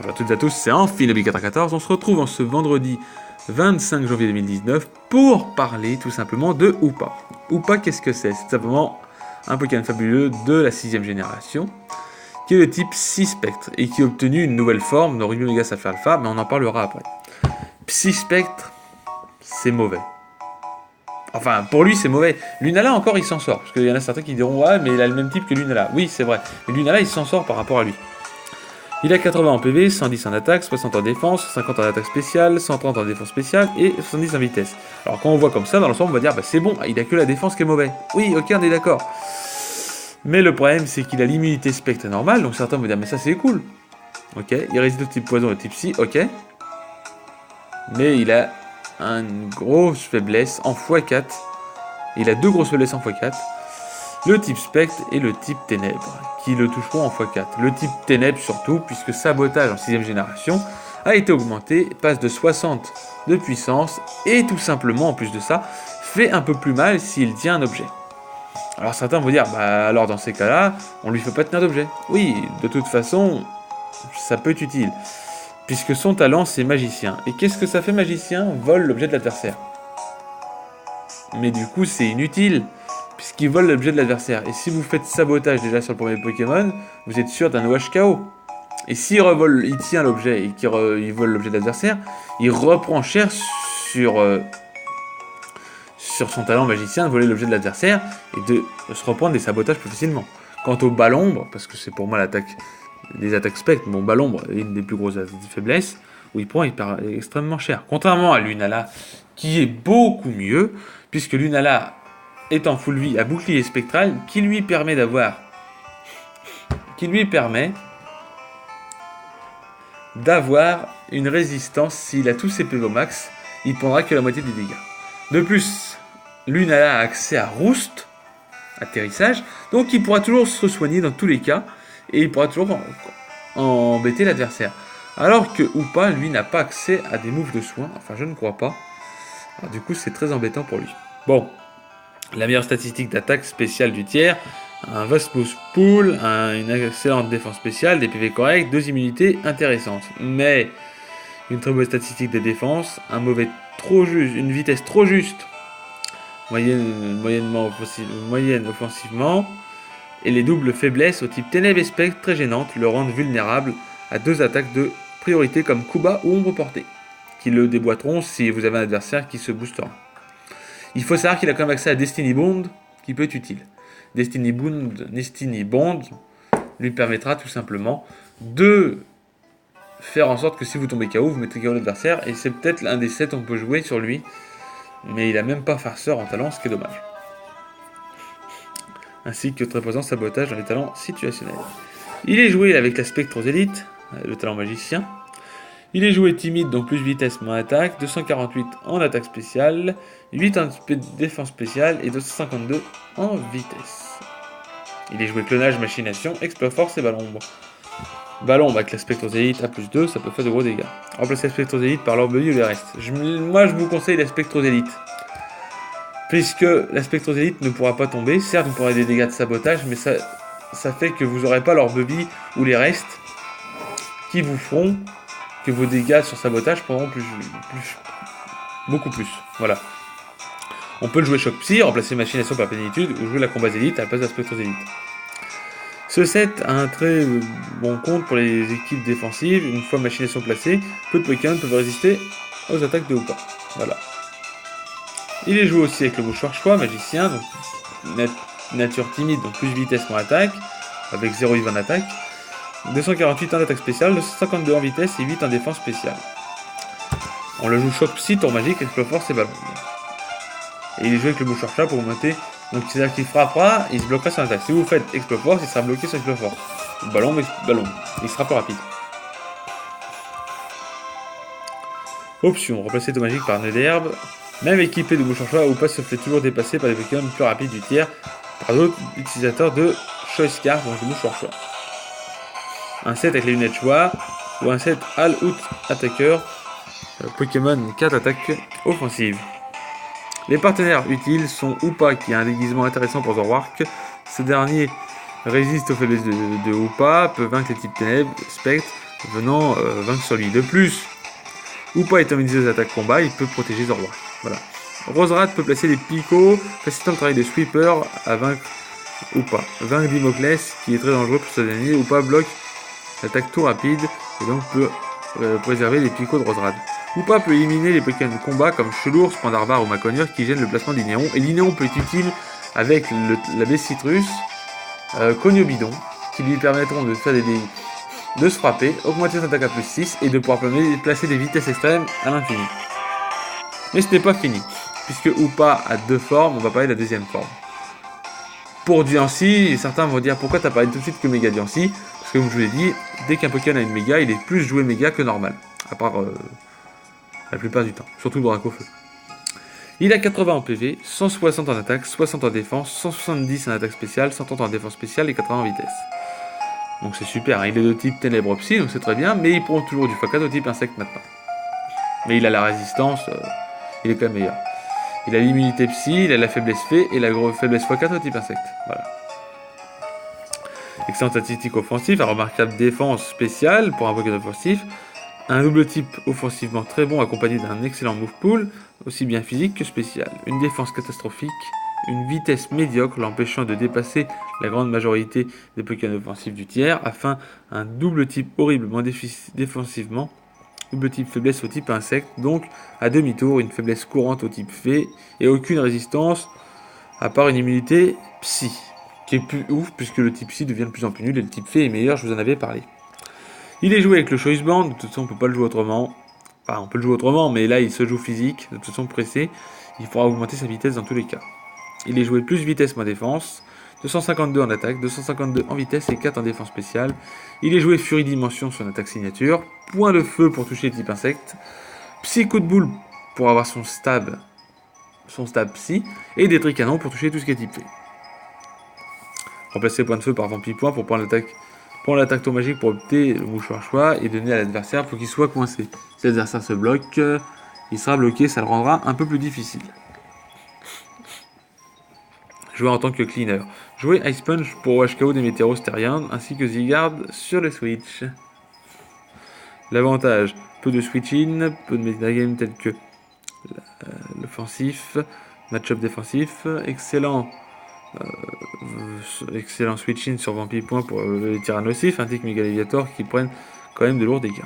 Bonjour à toutes et à tous, c'est Amphi 414. On se retrouve en ce vendredi 25 janvier 2019 pour parler tout simplement de Hoopa. Hoopa, qu'est-ce que c'est? C'est simplement un Pokémon fabuleux de la 6ème génération, qui est le type Psy-Spectre et qui a obtenu une nouvelle forme dans Ruby Omega Sapphire Alpha, mais on en parlera après. Psy-Spectre, c'est mauvais. Enfin, pour lui, c'est mauvais. Lunala, encore, il s'en sort. Parce qu'il y en a certains qui diront « Ouais, mais il a le même type que Lunala. » Oui, c'est vrai. Mais Lunala, il s'en sort par rapport à lui. Il a 80 en PV, 110 en attaque, 60 en défense, 50 en attaque spéciale, 130 en défense spéciale et 70 en vitesse. Alors quand on voit comme ça, dans l'ensemble, on va dire bah c'est bon, il a que la défense qui est mauvais. Oui, ok, on est d'accord. Mais le problème, c'est qu'il a l'immunité spectre normale, donc certains vont dire mais ça c'est cool. Ok, il résiste au type poison et au type psy, ok. Mais il a une grosse faiblesse en x4. Il a deux grosses faiblesses en x4. Le type spectre et le type ténèbres, qui le toucheront en x4. Le type ténèbres surtout, puisque sabotage en 6ème génération a été augmenté, passe de 60 de puissance, et tout simplement, en plus de ça, fait un peu plus mal s'il tient un objet. Alors certains vont dire, bah alors dans ces cas-là, on lui fait pas tenir d'objet. Oui, de toute façon, ça peut être utile, puisque son talent c'est magicien. Et qu'est-ce que ça fait magicien? Vole l'objet de l'adversaire. Mais du coup c'est inutile, puisqu'il vole l'objet de l'adversaire. Et si vous faites sabotage déjà sur le premier Pokémon, vous êtes sûr d'un OH KO. Et s'il il tient l'objet et qu'il vole l'objet de l'adversaire, il reprend cher sur son talent magicien de voler l'objet de l'adversaire et de se reprendre des sabotages plus facilement. Quant au Bas-L'Ombre, parce que c'est pour moi des attaques spectres, bon Bas-L'Ombre est une des plus grosses faiblesses, où il prend extrêmement cher. Contrairement à Lunala, qui est beaucoup mieux, puisque Lunala est en full vie à bouclier spectral qui lui permet d'avoir une résistance. S'il a tous ses PV au max, il prendra que la moitié des dégâts. De plus, Lunala a accès à Roost, atterrissage, donc il pourra toujours se soigner dans tous les cas et il pourra toujours embêter l'adversaire. Alors que Hoopa, lui, n'a pas accès à des moves de soins, enfin je ne crois pas. Alors du coup, c'est très embêtant pour lui. Bon. La meilleure statistique d'attaque spéciale du tiers, un vaste boost pool, une excellente défense spéciale, des PV corrects, deux immunités intéressantes. Mais une très mauvaise statistique de défense, une vitesse trop juste, moyenne offensivement, et les doubles faiblesses au type ténèbres et spectre très gênantes le rendent vulnérable à deux attaques de priorité comme Kuba ou Ombre Portée, qui le déboîteront si vous avez un adversaire qui se boostera. Il faut savoir qu'il a quand même accès à Destiny Bond, qui peut être utile. Destiny Bond lui permettra tout simplement de faire en sorte que si vous tombez KO, vous mettez KO l'adversaire, et c'est peut-être l'un des 7 qu'on peut jouer sur lui, mais il a même pas farceur en talent, ce qui est dommage. Ainsi que très présent sabotage dans les talents situationnels. Il est joué avec la Spectrosélite, le talent magicien. Il est joué timide, donc plus vitesse, moins attaque, 248 en attaque spéciale, 8 en défense spéciale et 252 en vitesse. Il est joué clonage, machination, exploit force et Bas-L'Ombre. Bas-L'Ombre avec la Spectrosélite à plus 2, ça peut faire de gros dégâts. Remplacez la Spectrosélite par l'Orbelly ou les restes. Moi je vous conseille la Spectrosélite. Puisque la Spectrosélite ne pourra pas tomber, certes vous pourrez des dégâts de sabotage, mais ça fait que vous n'aurez pas l'Orbelly ou les restes qui vous feront que vos dégâts sur sabotage prendront beaucoup plus. Voilà. On peut le jouer choc psy, remplacer machination par plénitude ou jouer la combat élite à la place de la spectrosélite. Ce set a un très bon compte pour les équipes défensives. Une fois machination placée, peu de Pokémon peuvent résister aux attaques de Hoopa. Voilà. Il est joué aussi avec le mouchoir choix, magicien, donc nature timide, donc plus vitesse moins attaque, avec 0 IV en attaque. 248 en attaque spéciale, 252 en vitesse et 8 en défense spéciale. On le joue choc psy, tour magique, exploit force et ballon. Et il est joué avec le mouchoir chat pour augmenter. Donc c'est-à-dire qu'il frappera, il se bloquera sur l'attaque. Si vous faites exploit force, il sera bloqué sur exploit force. Ballon, il sera plus rapide. Option, remplacer tour magique par nœud d'herbe. Même équipé de mouchoir chat, Hoopa se fait toujours dépasser par les Pokémon plus rapides du tiers par d'autres utilisateurs de Choice Card, donc le mouchoir chat. Un set avec les lunettes choix, ou un set All-Out Attacker, Pokémon 4 attaques offensives. Les partenaires utiles sont Hoopa, qui a un déguisement intéressant pour Zoroark. Ce dernier résiste aux faiblesses de Hoopa, peut vaincre les types ténèbres, spectre, venant vaincre sur lui. De plus, Hoopa étant immunisé aux attaques combat, il peut protéger Zoroark. Voilà. Roserad peut placer des picots, facilitant le travail de sweeper à vaincre Hoopa. Vaincre Dimoclès, qui est très dangereux pour ce dernier. Hoopa bloque l'attaque tout rapide et donc peut préserver les picots de Roserad. Hoopa peut éliminer les Pokémon de combat comme Chelours, Pandarvar ou Maconier qui gênent le placement d'Inéon. Et l'Inéon peut être utile avec la baie Citrus, Cognobidon, qui lui permettront de faire des dégâts, de se frapper, augmenter son attaque à plus 6 et de pouvoir placer des vitesses extrêmes à l'infini. Mais ce n'est pas fini, puisque Hoopa a deux formes, on va parler de la deuxième forme. Pour Diancie, certains vont dire pourquoi t'as parlé tout de suite que Méga Diancie, parce que comme je vous l'ai dit, dès qu'un Pokémon a une Méga, il est plus joué Méga que normal, à part la plupart du temps, surtout Dracofeu. Il a 80 en PV, 160 en attaque, 60 en défense, 170 en attaque spéciale, 130 en défense spéciale et 80 en vitesse. Donc c'est super, hein. Il est de type Ténèbres Psy, donc c'est très bien, mais il prend toujours du x4 au type Insecte maintenant. Mais il a la résistance, il est quand même meilleur. Il a l'immunité Psy, il a la faiblesse Fée et la faiblesse x4 au type Insecte. Voilà. Excellente statistique offensive, un remarquable défense spéciale pour un Pokémon offensif, un double type offensivement très bon accompagné d'un excellent move pool, aussi bien physique que spécial. Une défense catastrophique, une vitesse médiocre l'empêchant de dépasser la grande majorité des Pokémon offensifs du tiers, afin un double type horriblement défensivement, double type faiblesse au type insecte, donc à demi-tour une faiblesse courante au type fée, et aucune résistance à part une immunité psy, qui est plus ouf puisque le type psy devient de plus en plus nul et le type fée est meilleur, je vous en avais parlé. Il est joué avec le Choice Band, de toute façon on peut pas le jouer autrement. Enfin on peut le jouer autrement, mais là il se joue physique, de toute façon pressé, il faudra augmenter sa vitesse dans tous les cas. Il est joué plus vitesse moins défense, 252 en attaque, 252 en vitesse et 4 en défense spéciale. Il est joué Furie Dimension sur attaque signature, point de feu pour toucher les types insectes, Psy coup de boule pour avoir son stab psy, et des tricanons pour toucher tout ce qui est type fée. Remplacer point de feu par Vampipoint pour prendre l'attaque tour magique pour opter le mouchoir choix et donner à l'adversaire pour qu'il soit coincé. Si l'adversaire se bloque, il sera bloqué, ça le rendra un peu plus difficile. Jouer en tant que cleaner. Jouer Ice Punch pour HKO des Météoros terriens ainsi que Zygarde sur le Switch. L'avantage, peu de switch-in, peu de metagame tels que l'offensif, match-up défensif, excellent switch-in sur Vampipoint pour les Tyrannosif, ainsi que Mégaligator qui prennent quand même de lourds dégâts.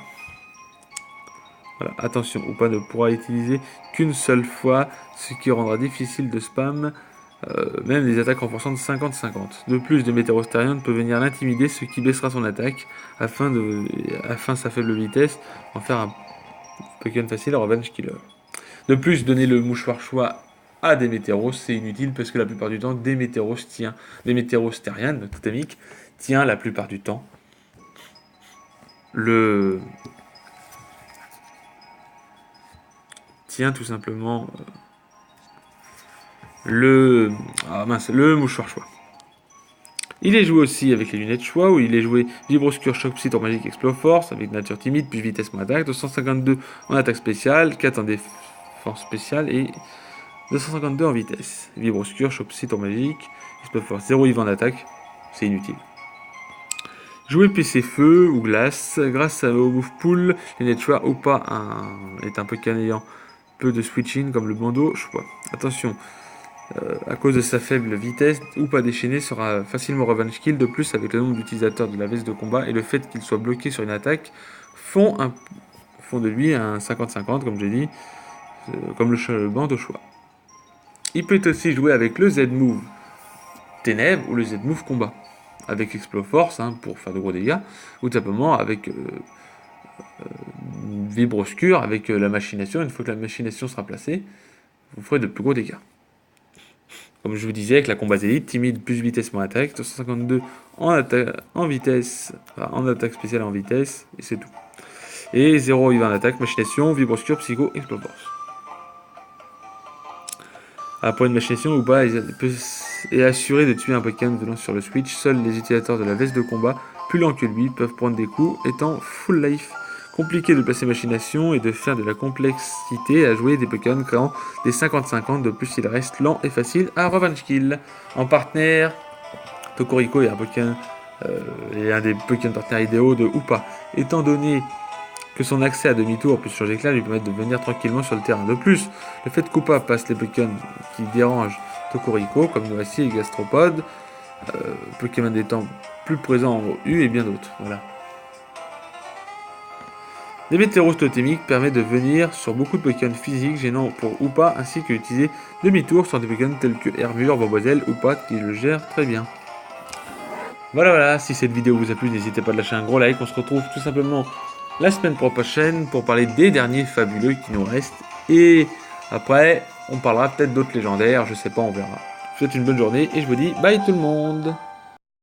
Voilà, attention, Hoopa ne pourra utiliser qu'une seule fois, ce qui rendra difficile de spam même des attaques renforçantes de 50-50. De plus, de Météorostérion peut venir l'intimider, ce qui baissera son attaque, afin sa faible vitesse, en faire un Pokémon facile à Revenge Killer. De plus, donner le mouchoir choix à des Météoros, c'est inutile, parce que la plupart du temps, des Météorostériennes, totémiques, tient la plupart du temps tient tout simplement le mouchoir choix. Il est joué aussi avec les lunettes choix, où il est joué Vibroscure, Choc Psy, Tour Magique, Explore Force, avec nature timide, puis vitesse moins attaque, 252 en attaque spéciale, 4 en défense spéciale et 252 en vitesse. Vibroscure, Choc Psy, Tour Magique, Explore Force, 0 IV en attaque, c'est inutile. Jouer PC Feu ou Glace, grâce au move pool, lunettes choix ou pas est un Pokémon ayant peu de switching comme le bandeau choix. Attention, à cause de sa faible vitesse, Hoopa déchaîné sera facilement revenge kill. De plus, avec le nombre d'utilisateurs de la veste de combat et le fait qu'il soit bloqué sur une attaque, font de lui un 50-50, comme j'ai dit, comme le bandeau choix. Il peut aussi jouer avec le Z-Move Ténèbres ou le Z-Move Combat, avec Explode Force pour faire de gros dégâts, ou tout simplement avec Vibroscure, avec la machination. Une fois que la machination sera placée, vous ferez de plus gros dégâts. Comme je vous disais, avec la combat élite, timide plus vitesse moins attaque, 252 en vitesse, en attaque spéciale en vitesse, et c'est tout. Et 0 il va en attaque, machination, vibroscure, psycho, explode force. Après une machination, Hoopa est assuré de tuer un Pokémon venant sur le Switch. Seuls les utilisateurs de la veste de combat, plus lents que lui, peuvent prendre des coups, étant full life. Compliqué de placer machination et de faire de la complexité à jouer des Pokémon créant des 50-50, de plus il reste lent et facile à Revenge Kill. En partenaire, Tokorico est un Pokémon et un des Pokémon partenaires idéaux de Hoopa. Étant donné que son accès à demi-tour plus sur Éclat lui permet de venir tranquillement sur le terrain. De plus, le fait qu'Hoopa passe les Pokémon qui dérangent Tokoriko, comme Noisy et Gastropod, Pokémon étant plus présents au U et bien d'autres. Voilà. Les météoros totémiques permettent de venir sur beaucoup de Pokémon physiques gênants pour Hoopa, ainsi que d'utiliser demi-tour sur des Pokémon tels que Hermure, Boboiselle, Hoopa qui le gère très bien. Voilà, si cette vidéo vous a plu, n'hésitez pas à lâcher un gros like. On se retrouve tout simplement la semaine prochaine pour parler des derniers fabuleux qui nous restent. Et après, on parlera peut-être d'autres légendaires, je sais pas, on verra. Je vous souhaite une bonne journée et je vous dis bye tout le monde.